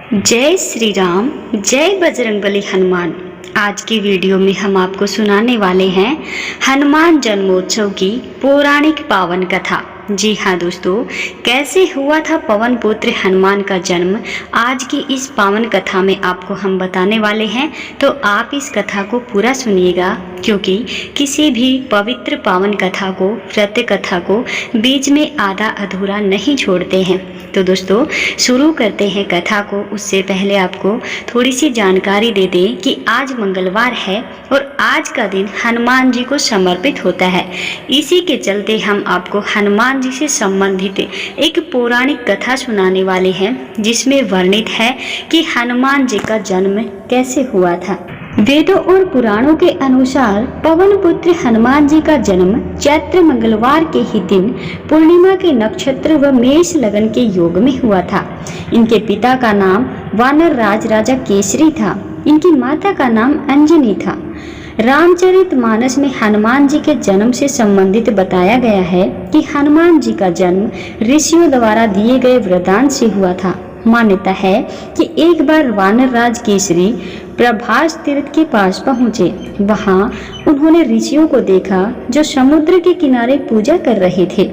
जय श्री राम, जय बजरंगबली हनुमान। आज की वीडियो में हम आपको सुनाने वाले हैं हनुमान जन्मोत्सव की पौराणिक पावन कथा। जी हाँ दोस्तों, कैसे हुआ था पवन पुत्र हनुमान का जन्म, आज की इस पावन कथा में आपको हम बताने वाले हैं। तो आप इस कथा को पूरा सुनिएगा, क्योंकि किसी भी पवित्र पावन कथा को, व्रत कथा को बीच में आधा अधूरा नहीं छोड़ते हैं। तो दोस्तों शुरू करते हैं कथा को। उससे पहले आपको थोड़ी सी जानकारी दे दें कि आज मंगलवार है और आज का दिन हनुमान जी को समर्पित होता है। इसी के चलते हम आपको हनुमान जी से संबंधित एक पौराणिक कथा सुनाने वाले हैं, जिसमें वर्णित है कि हनुमान जी का जन्म कैसे हुआ था। वेदों और पुराणों के अनुसार पवन पुत्र हनुमान जी का जन्म चैत्र मंगलवार के ही दिन पूर्णिमा के नक्षत्र व मेष लगन के योग में हुआ था। इनके पिता का नाम वानर राज राजा केसरी था। इनकी माता का नाम अंजनी था। रामचरितमानस में हनुमान जी के जन्म से संबंधित बताया गया है कि हनुमान जी का जन्म ऋषियों द्वारा दिए गए वरदान से हुआ था। मान्यता है कि एक बार वानर राज केसरी प्रभास तीर्थ के पास पहुँचे। वहाँ उन्होंने ऋषियों को देखा जो समुद्र के किनारे पूजा कर रहे थे।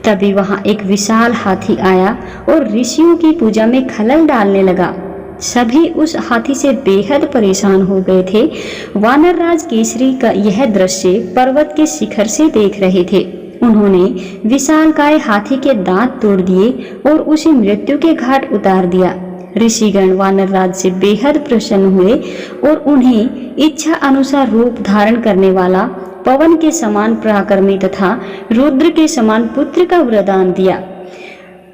तभी वहाँ एक विशाल हाथी आया और ऋषियों की पूजा में खलल डालने लगा। सभी उस हाथी से बेहद परेशान हो गए थे। वानर राज केसरी का यह दृश्य पर्वत के शिखर से देख रहे थे। उन्होंने विशालकाय हाथी के दांत तोड़ दिए और उसे मृत्यु के घाट उतार दिया। ऋषिगण वानर राज से बेहद प्रसन्न हुए और उन्हें इच्छा अनुसार रूप धारण करने वाला, पवन के समान पराक्रमी तथा रुद्र के समान पुत्र का वरदान दिया।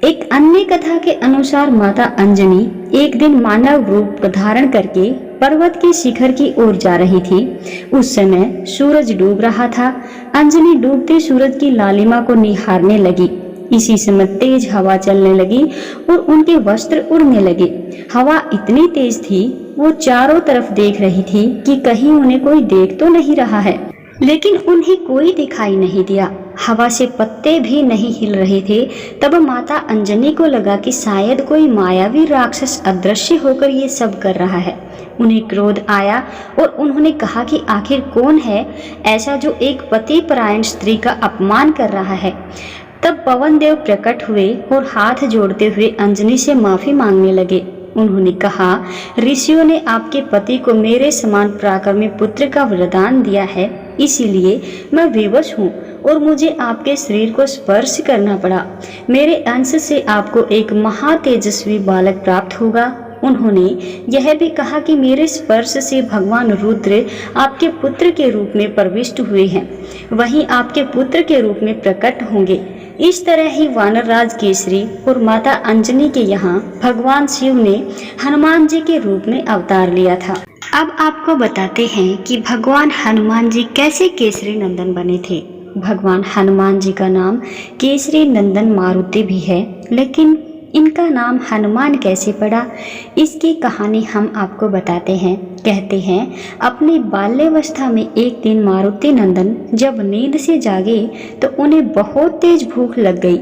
एक अन्य कथा के अनुसार माता अंजनी एक दिन मानव रूप धारण करके पर्वत के शिखर की ओर जा रही थी। उस समय सूरज डूब रहा था। अंजनी डूबते सूरज की लालिमा को निहारने लगी। इसी समय तेज हवा चलने लगी और उनके वस्त्र उड़ने लगे। हवा इतनी तेज थी, वो चारों तरफ देख रही थी कि कहीं उन्हें कोई देख तो नहीं रहा है, लेकिन उन्हें कोई दिखाई नहीं दिया। हवा से पत्ते भी नहीं हिल रहे थे। तब माता अंजनी को लगा कि शायद कोई मायावी राक्षस अदृश्य होकर ये सब कर रहा है। उन्हें क्रोध आया और उन्होंने कहा कि आखिर कौन है ऐसा जो एक पति परायण स्त्री का अपमान कर रहा है। तब पवन देव प्रकट हुए और हाथ जोड़ते हुए अंजनी से माफी मांगने लगे। उन्होंने कहा, ऋषियों ने आपके पति को मेरे समान पराक्रमी पुत्र का वरदान दिया है, इसीलिए मैं विवश हूँ और मुझे आपके शरीर को स्पर्श करना पड़ा। मेरे अंश से आपको एक महातेजस्वी बालक प्राप्त होगा। उन्होंने यह भी कहा कि मेरे स्पर्श से भगवान रुद्र आपके पुत्र के रूप में प्रविष्ट हुए हैं, वहीं आपके पुत्र के रूप में प्रकट होंगे। इस तरह ही वानर राज केसरी और माता अंजनी के यहाँ भगवान शिव ने हनुमान जी के रूप में अवतार लिया था। अब आपको बताते हैं कि भगवान हनुमान जी कैसे केसरी नंदन बने थे। भगवान हनुमान जी का नाम केसरी नंदन मारुति भी है, लेकिन इनका नाम हनुमान कैसे पड़ा, इसकी कहानी हम आपको बताते हैं। कहते हैं, अपनी बाल्यावस्था में एक दिन मारुति नंदन जब नींद से जागे तो उन्हें बहुत तेज भूख लग गई।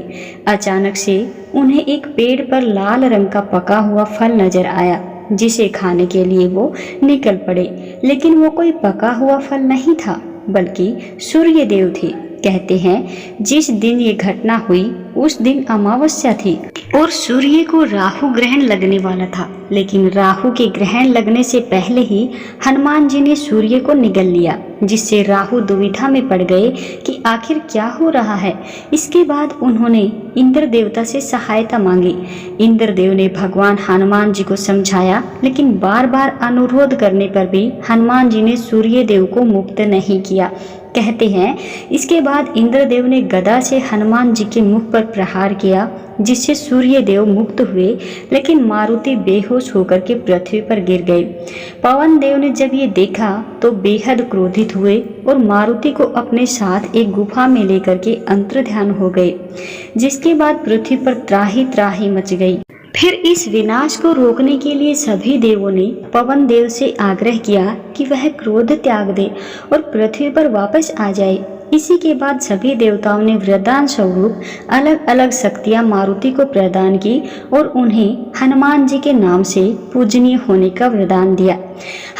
अचानक से उन्हें एक पेड़ पर लाल रंग का पका हुआ फल नजर आया, जिसे खाने के लिए वो निकल पड़े। लेकिन वो कोई पका हुआ फल नहीं था, बल्कि सूर्य देव थे। कहते हैं, जिस दिन ये घटना हुई उस दिन अमावस्या थी और सूर्य को राहु ग्रहण लगने वाला था। लेकिन राहु के ग्रहण लगने से पहले ही हनुमान जी ने सूर्य को निगल लिया, जिससे राहु दुविधा में पड़ गए कि आखिर क्या हो रहा है। इसके बाद उन्होंने इंद्र देवता से सहायता मांगी। इंद्र देव ने भगवान हनुमान जी को समझाया, लेकिन बार बार अनुरोध करने पर भी हनुमान जी ने सूर्य देव को मुक्त नहीं किया। कहते हैं, इसके बाद इंद्रदेव ने गदा से हनुमान जी के मुख पर प्रहार किया, जिससे सूर्य देव मुक्त हुए, लेकिन मारुति बेहोश होकर के पृथ्वी पर गिर गए। पवन देव ने जब ये देखा तो बेहद क्रोधित हुए और मारुति को अपने साथ एक गुफा में लेकर के अंतर्ध्यान हो गए, जिसके बाद पृथ्वी पर त्राही त्राही मच गई। फिर इस विनाश को रोकने के लिए सभी देवों ने पवन देव से आग्रह किया कि वह क्रोध त्याग दे और पृथ्वी पर वापस आ जाए। इसी के बाद सभी देवताओं ने वरदान स्वरूप अलग अलग शक्तियां मारुति को प्रदान की और उन्हें हनुमान जी के नाम से पूजनीय होने का वरदान दिया।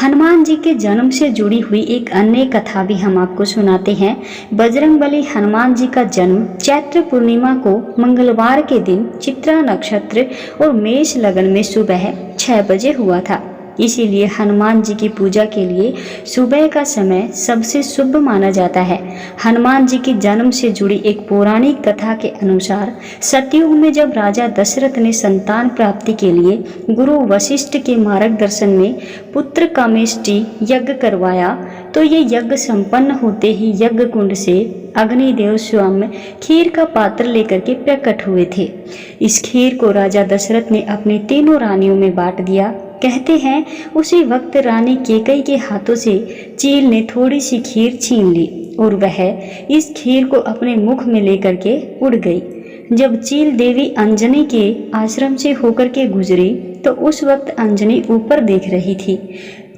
हनुमान जी के जन्म से जुड़ी हुई एक अन्य कथा भी हम आपको सुनाते हैं। बजरंगबली हनुमान जी का जन्म चैत्र पूर्णिमा को मंगलवार के दिन चित्रा नक्षत्र और मेष लगन में सुबह 6 बजे हुआ था। इसीलिए हनुमान जी की पूजा के लिए सुबह का समय सबसे शुभ माना जाता है। हनुमान जी के जन्म से जुड़ी एक पौराणिक कथा के अनुसार सतयुग में जब राजा दशरथ ने संतान प्राप्ति के लिए गुरु वशिष्ठ के मार्गदर्शन में पुत्र कामेष्टि यज्ञ करवाया तो ये यज्ञ संपन्न होते ही यज्ञ कुंड से अग्निदेव स्वयं खीर का पात्र लेकर के प्रकट हुए थे। इस खीर को राजा दशरथ ने अपनी तीनों रानियों में बांट दिया। कहते हैं उसी वक्त रानी केकई के हाथों से चील ने थोड़ी सी खीर छीन ली और वह इस खीर को अपने मुख में लेकर के उड़ गई। जब चील देवी अंजनी के आश्रम से होकर के गुजरी तो उस वक्त अंजनी ऊपर देख रही थी।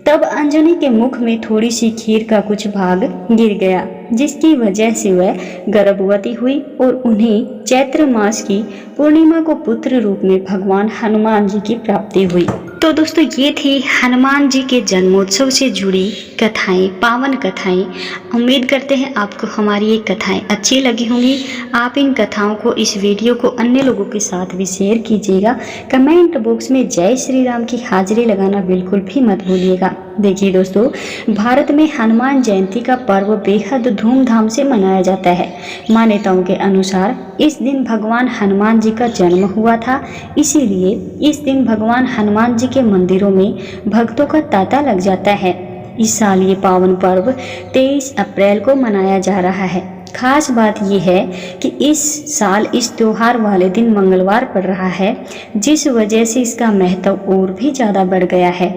तब अंजनी के मुख में थोड़ी सी खीर का कुछ भाग गिर गया, जिसकी वजह से वह गर्भवती हुई और उन्हें चैत्र मास की पूर्णिमा को पुत्र रूप में भगवान हनुमान जी की प्राप्ति हुई। तो दोस्तों ये थी हनुमान जी के जन्मोत्सव से जुड़ी कथाएं, पावन कथाएं। उम्मीद करते हैं आपको हमारी ये कथाएं अच्छी लगी होंगी। आप इन कथाओं को, इस वीडियो को अन्य लोगों के साथ भी शेयर कीजिएगा। कमेंट बॉक्स में जय श्री राम की हाजिरी लगाना बिल्कुल भी मत भूलिएगा। देखिए दोस्तों, भारत में हनुमान जयंती का पर्व बेहद धूमधाम से मनाया जाता है। मान्यताओं के अनुसार इस दिन भगवान हनुमान जी का जन्म हुआ था, इसीलिए इस दिन भगवान हनुमान जी के मंदिरों में भक्तों का तांता लग जाता है। इस साल ये पावन पर्व 23 अप्रैल को मनाया जा रहा है। खास बात यह है कि इस साल इस त्योहार वाले दिन मंगलवार पड़ रहा है, जिस वजह से इसका महत्व और भी ज़्यादा बढ़ गया है।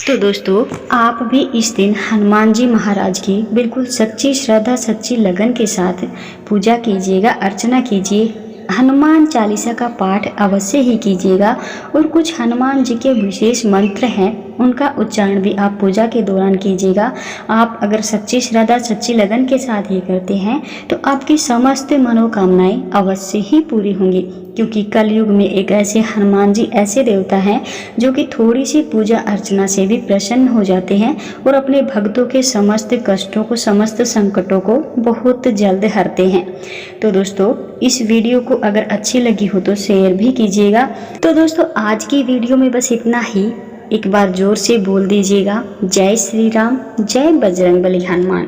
तो दोस्तों, आप भी इस दिन हनुमान जी महाराज की बिल्कुल सच्ची श्रद्धा, सच्ची लगन के साथ पूजा कीजिएगा, अर्चना कीजिए। हनुमान चालीसा का पाठ अवश्य ही कीजिएगा और कुछ हनुमान जी के विशेष मंत्र हैं, उनका उच्चारण भी आप पूजा के दौरान कीजिएगा। आप अगर सच्ची श्रद्धा, सच्ची लगन के साथ ये करते हैं तो आपकी समस्त मनोकामनाएं अवश्य ही पूरी होंगी, क्योंकि कलयुग में एक ऐसे हनुमान जी ऐसे देवता हैं जो कि थोड़ी सी पूजा अर्चना से भी प्रसन्न हो जाते हैं और अपने भक्तों के समस्त कष्टों को, समस्त संकटों को बहुत जल्द हरते हैं। तो दोस्तों, इस वीडियो को अगर अच्छी लगी हो तो शेयर भी कीजिएगा। तो दोस्तों, आज की वीडियो में बस इतना ही। एक बार जोर से बोल दीजिएगा, जय श्री राम, जय बजरंगबली हनुमान।